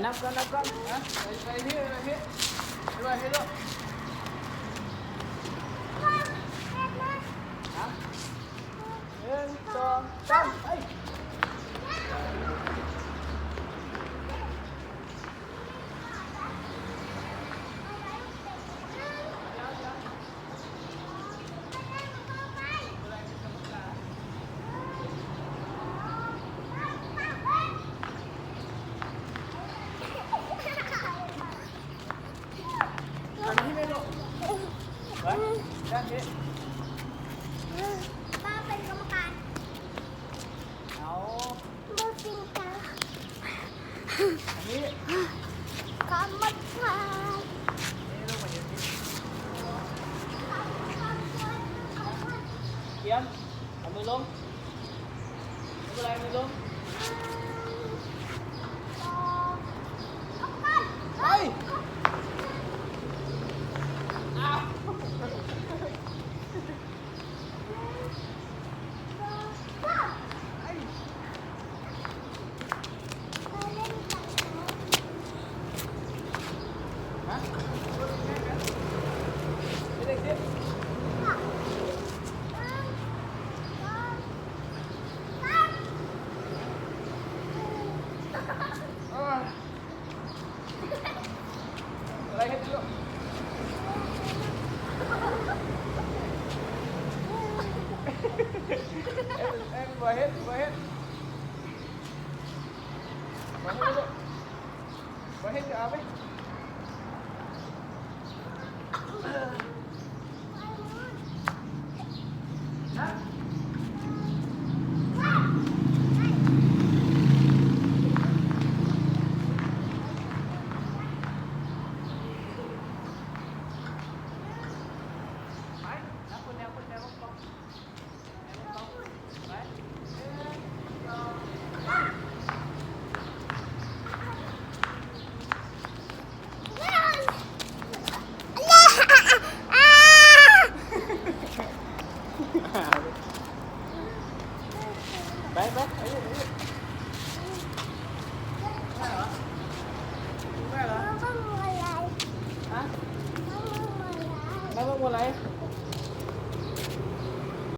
นับก่อนนับก่อนนะไปที่ไปที่ไปที่ลูกหนึ่งสองสามไปอันนี้ไม่ลูกไปด้านนี้ป้าเป็นกรรมการ เอา ป้าเป็นกรรม อันนี้ การ นี่ลูกมาเดี๋ยวนี้เตรียมเอามือลงไม่เป็นไรมือลงไปอ้าวฮะไม่ได้คิดอะไรให้ดูem vừa hết vừa hết vừa hết chưa ấy Bé bé, ấy gì đấy. Nghe hả? Nghe hả? Hả? Nó có mua lại.